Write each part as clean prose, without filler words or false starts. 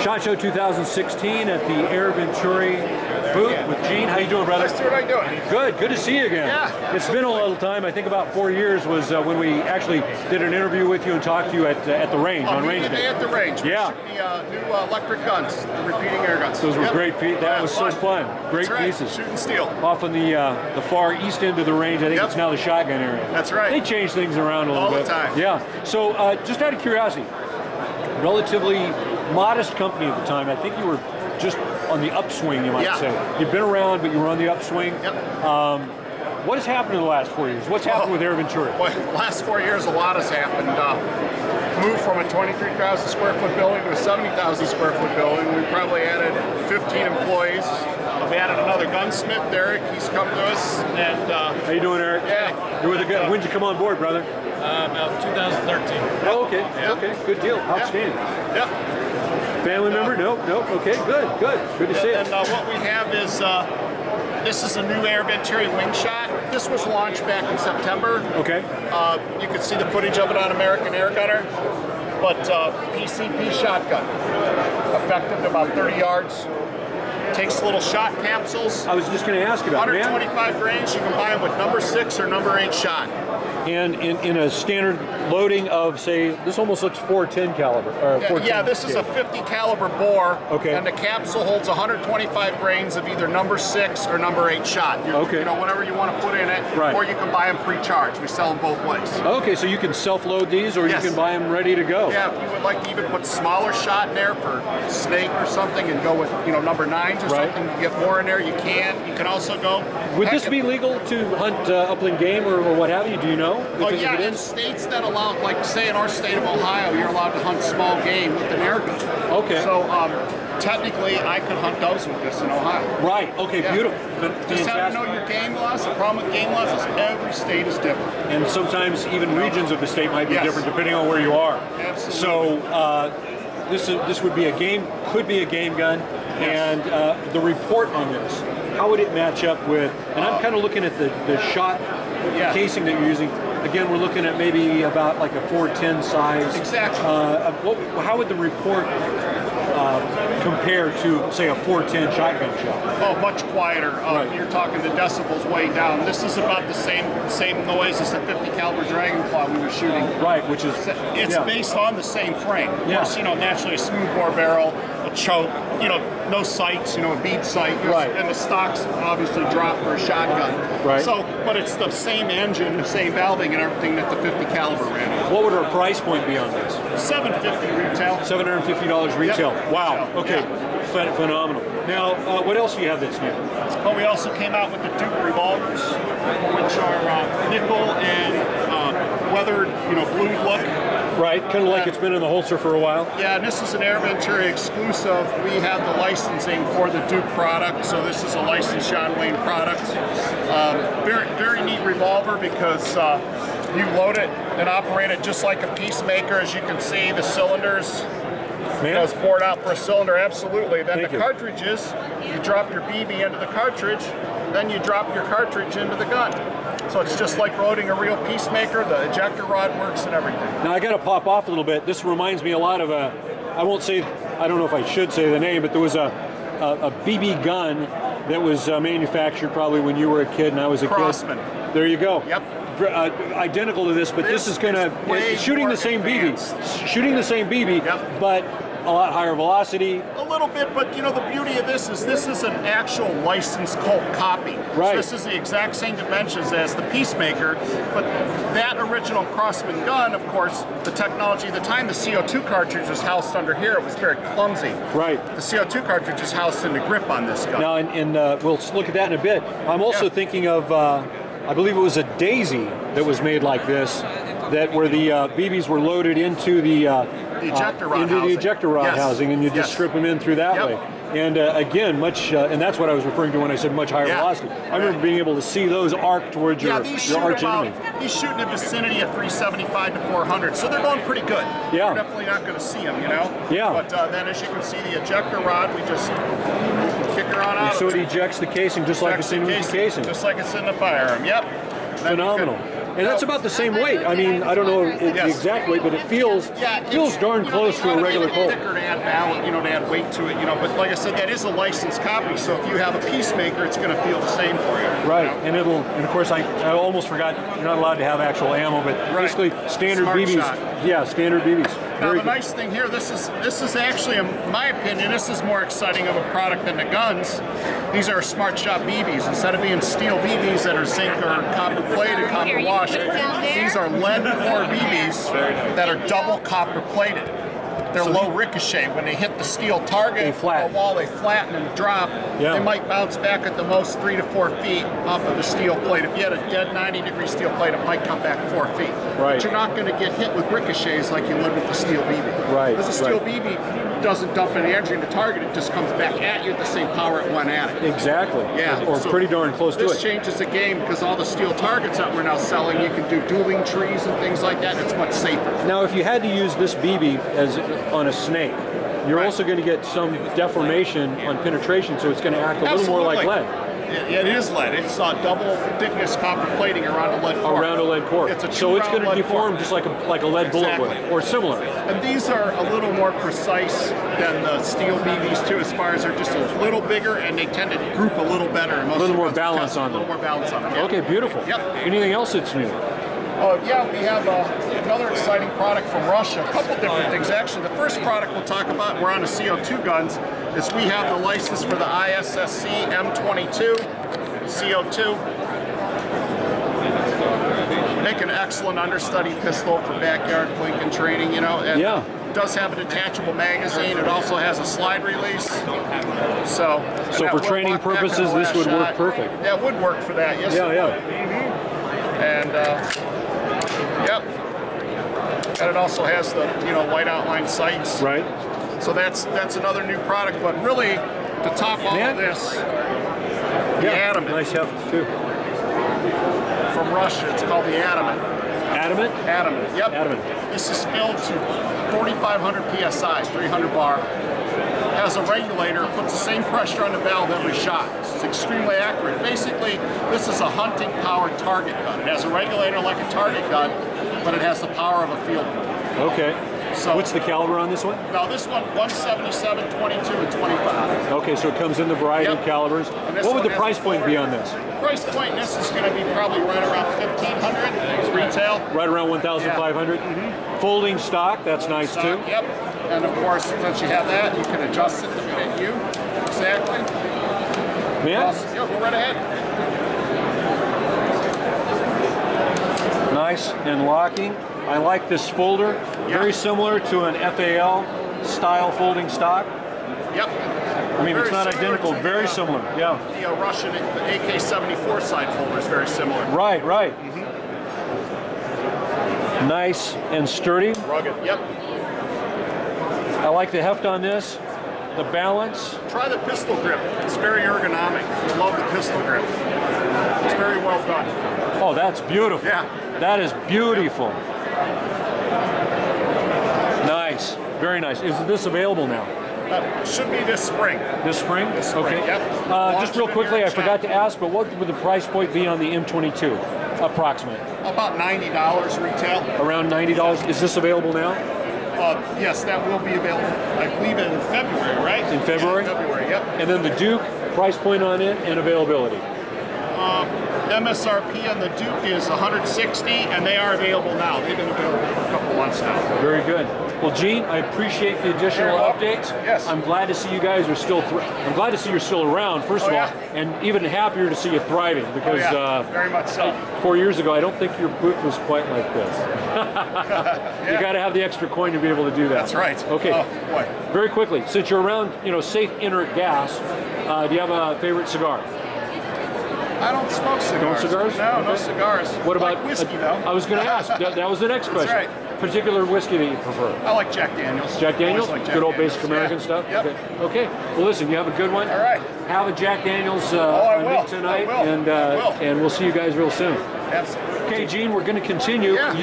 SHOT Show 2016 at the Air Venturi booth with Gene. How you doing, brother? Nice to how you doing? Good. Good to see you again. Yeah, it's been a little time. I think about 4 years was when we actually did an interview with you and talked to you at the range on range day. At the range. Yeah. The new electric guns, the repeating air guns. Those were great. That was so fun. Great pieces. Shooting steel. Off on the far east end of the range. I think it's now the shotgun area. That's right. They change things around a little bit. All the time. Yeah. So just out of curiosity, relatively modest company at the time. I think you were just on the upswing, you might say. You've been around, but you were on the upswing. Yep. What has happened in the last 4 years? What's happened with Air Venturi? Well, the last 4 years, a lot has happened. Moved from a 23,000 square foot building to a 70,000 square foot building. We probably added 15 employees. We added another gunsmith, Derek. He's come to us. And how you doing, Eric? Yeah. When'd you come on board, brother? About 2013. Oh, okay. Yeah. Okay. Good deal. Outstanding. Yep. Family member? Nope. Okay. Good to see it. And what we have is this is a new Air Venturi wing shot. This was launched back in September. Okay. You can see the footage of it on American Air Gunner. But PCP shotgun, effective to about 30 yards. Takes little shot capsules. I was just going to ask about 125 grains. You can buy them with number 6 or number 8 shot. And in a standard loading of, say, this almost looks 410 caliber. Yeah, this is a 50 caliber bore. Okay. And the capsule holds 125 grains of either number 6 or number 8 shot. You know, whatever you want to put in it. Right. Or you can buy them pre-charged. We sell them both ways. Okay, so you can self-load these, or you can buy them ready to go. Yeah, if you would like to even put smaller shot in there for snake or something, and go with number 9s or something, you get more in there. You can. You can also go. Would this be legal to hunt upland game or what have you? Do you know? Oh yeah, in states that allow, like say in our state of Ohio, you're allowed to hunt small game with an air gun. Okay. So technically, I could hunt doves with this in Ohio. Right. Okay. Beautiful. Just have to know your game laws. The problem with game laws is every state is different, and sometimes even regions of the state might be different depending on where you are. Absolutely. So this would be a game, could be a game gun, and the report on this. How would it match up with? And I'm kind of looking at the shot casing that you're using. Again, we're looking at maybe about like a 410 size. Exactly. How would the report compare to, say, a 410 shotgun shot? Oh, much quieter. You're talking the decibels way down. This is about the same noise as the 50 caliber Dragon Claw we were shooting. Right, which is based on the same frame. Of course, naturally a smooth bore barrel, a choke, no sights, a bead sight. And the stocks obviously drop for a shotgun. Right. So, but it's the same engine, the same valving and everything that the 50 caliber ran. What would our price point be on this? $750 retail. $750 retail. Yep. Wow. Okay. Phenomenal. Now, what else do you have that's new? Well, we also came out with the Duke revolvers, which are nickel and weathered, fluid look. Right, kind of like it's been in the holster for a while. Yeah, and this is an Air Venturi exclusive. We have the licensing for the Duke product, so this is a licensed John Wayne product. Very, very neat revolver because you load it and operate it just like a peacemaker. As you can see, the cylinders. It's poured out for a cylinder, absolutely. Then the cartridges, you drop your BB into the cartridge, then you drop your cartridge into the gun. So it's just like loading a real peacemaker. The ejector rod works and everything. Now I got to pop off a little bit. This reminds me a lot of I won't say, I don't know if I should say the name, but there was a BB gun that was manufactured probably when you were a kid and I was a Crossman. kid. There you go. Yep. Identical to this, but this is going to shooting the same BB, shooting the same BB, but a lot higher velocity. A little bit, but the beauty of this is an actual licensed Colt copy. Right. So this is the exact same dimensions as the Peacemaker, but that original Crossman gun, of course, the technology at the time, the CO2 cartridge was housed under here. It was very clumsy. Right. The CO2 cartridge is housed in the grip on this gun. Now, and we'll look at that in a bit. I'm also thinking of, I believe it was a Daisy that was made like this, where the BBs were loaded into the ejector rod housing, and you just strip them in through that way. And again, and that's what I was referring to when I said much higher velocity. I remember being able to see those arc towards your arch enemy. These shoot in the vicinity of 375 to 400, so they're going pretty good. Yeah. You're definitely not going to see them, Yeah. But then as you can see, the ejector rod, we just kick her on out. So it ejects the casing just like it's in the casing. Just like it's in the firearm, yep. Phenomenal. And that's about the same weight. I mean, I don't know the exact weight, but it feels darn close to a regular Colt. Thicker to add balance, to add weight to it, But like I said, that is a licensed copy. So if you have a Peacemaker, it's going to feel the same for you. Right, and of course, I almost forgot. You're not allowed to have actual ammo, but basically standard Smart BBs. shot. Yeah, standard BBs. Now the nice thing here, this is actually, in my opinion, this is more exciting of a product than the guns. These are Smart Shot BBs. Instead of being steel BBs that are zinc or copper plated, copper washed, these are lead core BBs that are double copper plated. They're low ricochet. When they hit the steel target or wall, they flatten and drop. They might bounce back at the most 3 to 4 feet off of the steel plate. If you had a dead 90-degree steel plate, it might come back 4 feet. Right. But you're not going to get hit with ricochets like you would with the steel BB. Right. Because the steel BB doesn't dump any energy in the target, it just comes back at you at the same power it went at it. Exactly. Yeah. Or so pretty darn close to it. This changes the game because all the steel targets that we're now selling, you can do dueling trees and things like that, and it's much safer. Now, if you had to use this BB as on a snake, you're also going to get some deformation on penetration, so it's going to act a little more like lead. Yeah, it is lead. It's double thickness copper plating around a lead core. Around a lead core. So it's going to deform just like a lead bullet would, or similar. And these are a little more precise than the steel BBs too, as far as they're just a little bigger and they tend to group a little better. A little more balance on them. A little more balance on them. Yeah. Okay, beautiful. Yep. Anything else that's new? Yeah, we have another exciting product from Russia. A couple different things, actually. The first product we'll talk about, we're on the CO2 guns, is we have the license for the ISSC M22 CO2. Make an excellent understudy pistol for backyard blinking training, and it does have a detachable magazine. It also has a slide release. So for training purposes, this would work perfect. Yeah, it would work for that, yes. And yep, and it also has the white outline sights. Right. So that's another new product, but really to top all of this, the Adamant. Nice heft too. From Russia, it's called the Adamant. Adamant? Adamant. Yep. Adamant. This is filled to 4,500 psi, 300 bar. Has a regulator, puts the same pressure on the valve every shot. It's extremely accurate. Basically, this is a hunting powered target gun. It has a regulator like a target gun, but it has the power of a field gun. Okay. So what's the caliber on this one? Now this one, 177, 22, and 25. Okay, so it comes in the variety of calibers. What would the price point be on this? Price point in this is going to be probably right around 1,500 retail. Right around 1,500. Folding stock, that's nice too. Yep. And of course, since you have that, you can adjust it to fit you. Exactly. Yeah. Go right ahead. Nice and locking. I like this folder. Very similar to an FAL style folding stock. Yep. I mean, it's not identical, very similar. Yeah. The Russian AK-74 side folder is very similar. Right, right. Nice and sturdy. Rugged. Yep. I like the heft on this. The balance. Try the pistol grip. It's very ergonomic. I love the pistol grip. It's very well done. Oh, that's beautiful. Yeah. That is beautiful. Nice. Very nice. Is this available now? Should be this spring. This spring? This spring, okay. Yep. Just real quickly, I forgot to ask, but what would the price point be on the M22? Approximate. About $90 retail. Around $90. Is this available now? Yes, that will be available, I believe, in February, right? In February? Yeah, February, yep. And then the Duke, price point on it and availability? MSRP on the Duke is $160, and they are available now. They've been available for a couple months now. Very good. Well, Gene, I appreciate the additional updates. Yes. I'm glad to see you guys are still. I'm glad to see you're still around. First of all, and even happier to see you thriving because very much so. 4 years ago, I don't think your booth was quite like this. You got to have the extra coin to be able to do that. That's right. Okay. Oh, boy. Very quickly, since you're around, safe inert gas, do you have a favorite cigar? I don't smoke cigars. No cigars? No, no cigars. What about whiskey, though? I was going to ask. That was the next question. That's right. Particular whiskey that you prefer? I like Jack Daniels. Jack Daniels? Like Jack good old Daniels. basic American stuff? Yep. Okay. Well, listen, you have a good one. All right. Have a Jack Daniels I will. tonight, I will. and we'll see you guys real soon. Absolutely. Okay, Gene, we're going to continue. Yeah.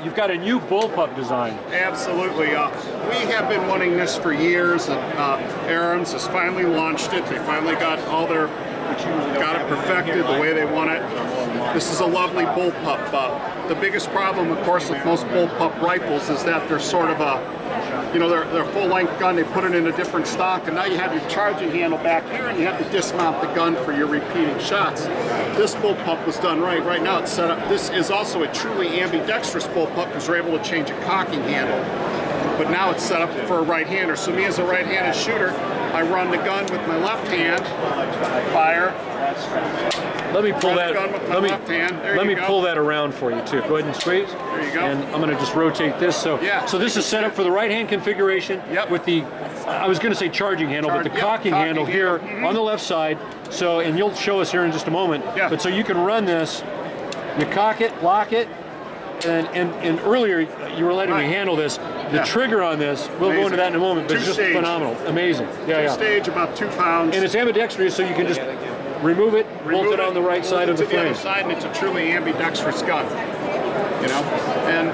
You've got a new bullpup design. Absolutely. We have been wanting this for years. Aaron's has finally launched it. They finally got it perfected the way they want it. This is a lovely bullpup. The biggest problem, of course, with most bullpup rifles is that they're sort of a, they're full-length gun. They put it in a different stock, and now you have your charging handle back here, and you have to dismount the gun for your repeating shots. This bullpup was done right. Right now it's set up. This is also a truly ambidextrous bullpup because we're able to change a cocking handle. But now it's set up for a right-hander. So me as a right-handed shooter, I run the gun with my left hand, fire. Let me pull that. Let me go. pull that around for you too. Go ahead and squeeze. There you go. And I'm going to just rotate this. So, yeah. So this is set up for the right-hand configuration with the, I was going to say charging handle, but the cocking handle here on the left side. So, and you'll show us here in just a moment. Yeah. But so you can run this, you cock it, lock it, and earlier you were letting me handle this. The trigger on this, we'll go into that in a moment, but it's just phenomenal. Amazing. Yeah, Two-stage, about 2 pounds. And it's ambidextrous, so you can just remove it, bolt it on the right side of the frame. Other side, and it's a truly ambidextrous gun. And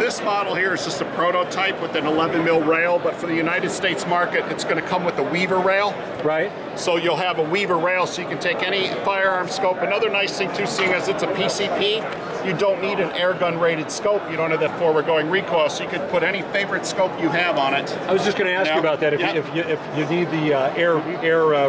this model here is just a prototype with an 11 mil rail, but for the United States market, it's going to come with a Weaver rail. Right. So you'll have a Weaver rail, so you can take any firearm scope. Another nice thing too, seeing as it's a PCP, you don't need an air gun rated scope. You don't have that forward going recoil, so you can put any favorite scope you have on it. I was just going to ask you about that. If you need the air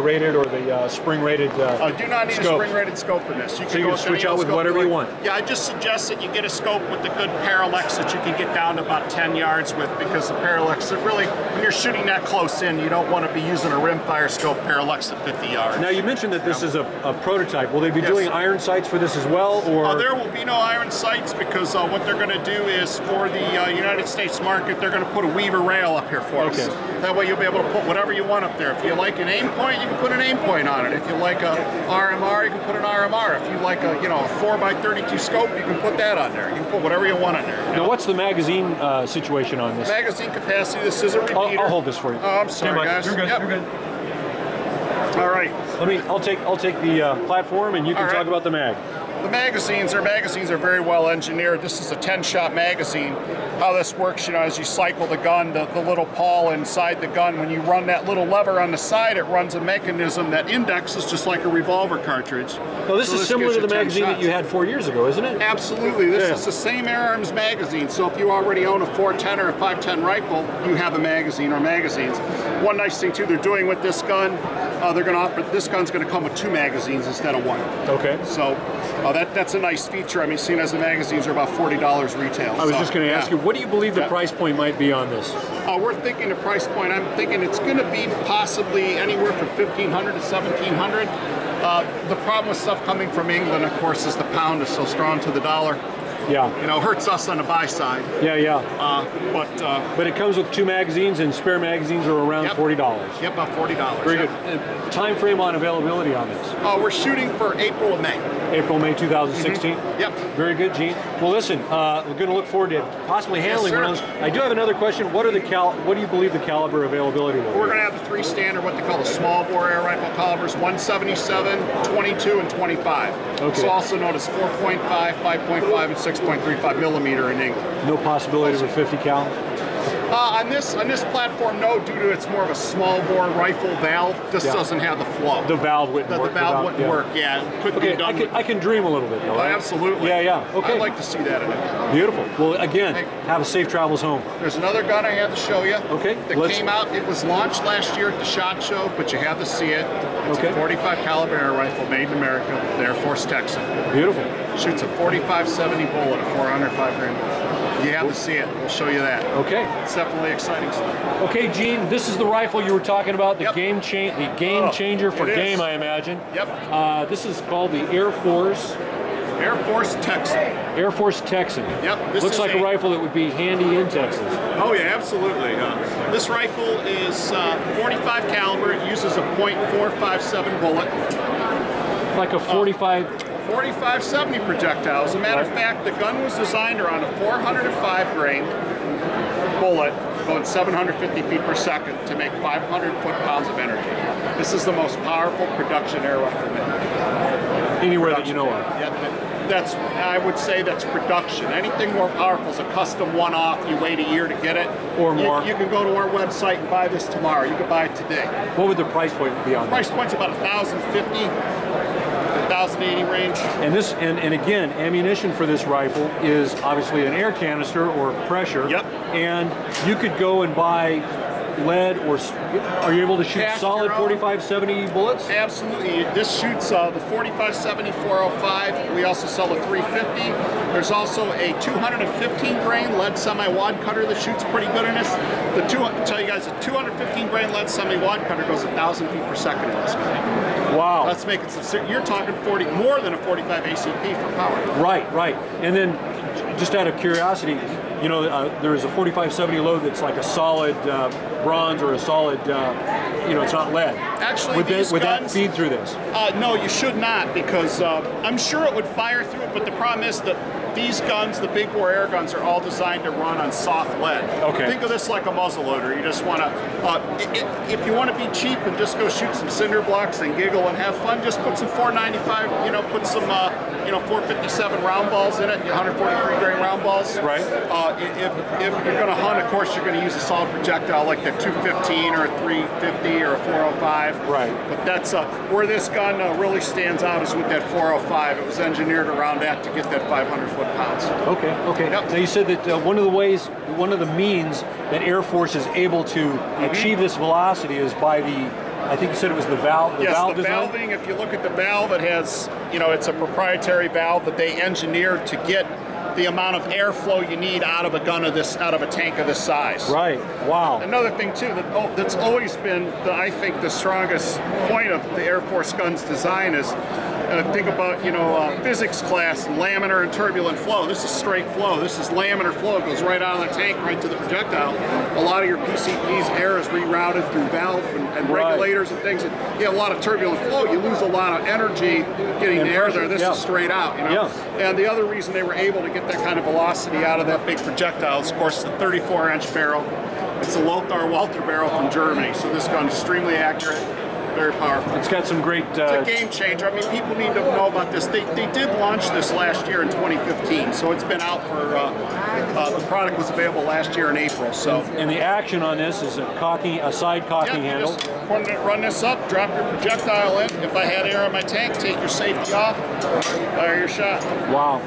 rated or the spring rated do not need a spring rated scope in this. You can switch out with whatever you want. Yeah, I just suggest that you get a scope with the good parallax that you can get down to about 10 yards with, because the parallax, really, when you're shooting that close in, you don't want to be using a rimfire scope parallax at 50 yards. Now you mentioned that this is a prototype. Will they be doing iron sights for this as well, or? There will be no iron sights, because what they're going to do is, for the United States market, they're going to put a Weaver rail up here for us. That way you'll be able to put whatever you want up there. If you like an aim point, you can put an aim point on it. If you like a RMR, you can put an RMR. If you like a 4x32 scope, you can put that on there. You can put whatever you want on there. Now what's the magazine situation on this? Magazine capacity, this is a repeater. I'll hold this for you. Oh, I'm sorry, guys. You're good. You're good. All right. I'll take the platform, and you can talk about the mag. The magazines are very well engineered. This is a 10-shot magazine. How this works, as you cycle the gun, the little pawl inside the gun, when you run that little lever on the side, it runs a mechanism that indexes just like a revolver cartridge. Well, this is similar to the magazine that you had 4 years ago, isn't it? Absolutely. This is the same Air Arms magazine. So if you already own a 410 or a 510 rifle, you have a magazine or magazines. One nice thing too they're doing with this gun, they're going to offer, this gun's going to come with 2 magazines instead of 1. Okay. So that's a nice feature. I mean, seeing as the magazines are about $40 retail. I was just going to ask you, what do you believe the price point might be on this? We're thinking the price point, I'm thinking it's going to be possibly anywhere from $1,500 to $1,700. The problem with stuff coming from England, of course, is the pound is so strong to the dollar. Yeah. Hurts us on the buy side. Yeah. But it comes with 2 magazines, and spare magazines are around $40. Yep, about $40. Very good. Time frame on availability on this? We're shooting for April and May. April, May 2016? Yep. Very good, Gene. Well, listen, we're going to look forward to possibly handling one of those. I do have another question. What do you believe the caliber availability will be? We're going to have the 3 standard, what they call the small bore air rifle calibers, 177, 22, and 25. Okay. So also known as 4.5, 5.5, and 6.35 millimeter in England. No possibility of a 50 cal? On this platform, no, due to it's more of a small bore rifle valve. This doesn't have the flow. The valve wouldn't work. The valve wouldn't work. Yeah, it couldn't be done. I can dream a little bit, though. Right? Absolutely. Yeah. Okay. I'd like to see that in it. Beautiful. Well, again, have a safe travels home. There's another gun I had to show you. Okay. That came out. It was launched last year at the SHOT Show, but you have to see it. It's a 45 caliber air rifle made in America, the Air Force Texan. Beautiful. Shoots a 45-70 bullet, a 405 grain bullet. You have to see it. We'll show you that. Okay. It's definitely exciting stuff. Okay, Gene, this is the rifle you were talking about, the game changer for game, I imagine. Yep. This is called the Air Force Texan. Air Force Texan. Yep. This looks like a rifle that would be handy in Texas. Oh yeah, absolutely. This rifle is 45 caliber. It uses a .457 bullet. Like a 45-70 projectile. As a matter of fact, the gun was designed around a 405 grain bullet going 750 feet per second to make 500 foot-pounds of energy. This is the most powerful production air rifle made. Anywhere that you know of. Yeah, I would say that's production. Anything more powerful is a custom one-off. You wait a year to get it. Or more. You can go to our website and buy this tomorrow. You can buy it today. What would the price point be on the price point's about $1,050. 1080 range. And this, and again, ammunition for this rifle is obviously an air canister or pressure. Yep. And you could go and buy lead, or are you able to shoot solid 45-70 bullets? Absolutely. This shoots the 45-70 405. We also sell a 350. There's also a 215 grain lead semi-wad cutter that shoots pretty good in this. I'll tell you guys, a 215 grain lead semi-wad cutter goes 1,000 feet per second in this gun. Wow. Let's make it some. You're talking more than a 45 ACP for power. Right, right. And then, just out of curiosity, you know, there is a 45-70 load that's like a solid bronze or a solid, you know, it's not lead. Actually, would these would guns, that feed through this? No, you should not, because I'm sure it would fire through it, but the problem is that these guns, the big bore air guns, are all designed to run on soft lead. Okay. Think of this like a muzzle loader. You just want to, if you want to be cheap and just go shoot some cinder blocks and giggle and have fun, just put some 495, you know, put some, you know, 457 round balls in it, 143 grain round balls. Right. If you're going to hunt, of course, you're going to use a solid projectile like the 215 or a 350 or a 405. Right. But that's where this gun really stands out, is with that 405. It was engineered around that to get that 500 foot-pounds. Okay, okay. Yep. Now you said that one of the means that Air Force is able to achieve this velocity is by I think you said it was the valve. Yes, valve the design? valving. If you look at the valve, it has, you know, it's a proprietary valve that they engineered to get the amount of airflow you need out of a gun of this, out of a tank of this size. Right. Wow. Another thing too that's always been, I think, the strongest point of the Air Force gun's design is, think about, you know, physics class, laminar and turbulent flow. This is straight flow. This is laminar flow. It goes right out of the tank, right to the projectile. A lot of your PCP's air is rerouted through valve and regulators and things. And you have a lot of turbulent flow. You lose a lot of energy getting the air there. This is straight out, you know. Yeah. And the other reason they were able to get that kind of velocity out of that big projectile is, of course, the 34-inch barrel. It's a Lothar Walther barrel from Germany. So this gun is extremely accurate. Very powerful. It's got some great... It's a game changer. I mean, people need to know about this. They did launch this last year in 2015, so it's been out for... the product was available last year in April. So. And the action on this is a side cocking handle. Just run this up, drop your projectile in. If I had air on my tank, take your safety off, fire your shot. Wow.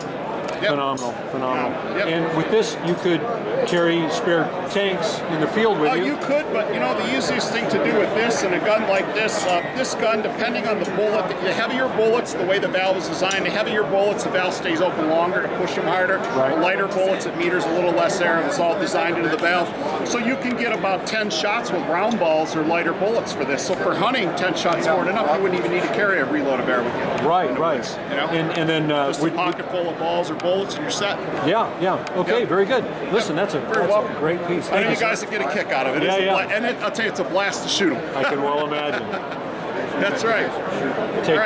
Yep. Phenomenal, phenomenal. Yep. And with this, you could carry spare tanks in the field with you. You could, but you know, the easiest thing to do with this and a gun like this, this gun, depending on the bullet, the heavier bullets, the way the valve is designed, the heavier bullets, the valve stays open longer to push them harder. Right. The lighter bullets, it meters a little less air, and it's all designed into the valve. So you can get about 10 shots with round balls or lighter bullets for this. So for hunting, 10 shots more than enough. You wouldn't even need to carry a reload of air with you. Right, right. You know? And then... just a pocket full of balls or bullets and you're set. Yeah, yeah. Okay, very good. Listen, that's a great piece. I know you guys will get a kick out of it. And I'll tell you, it's a blast to shoot them. I can well imagine. That's right. Take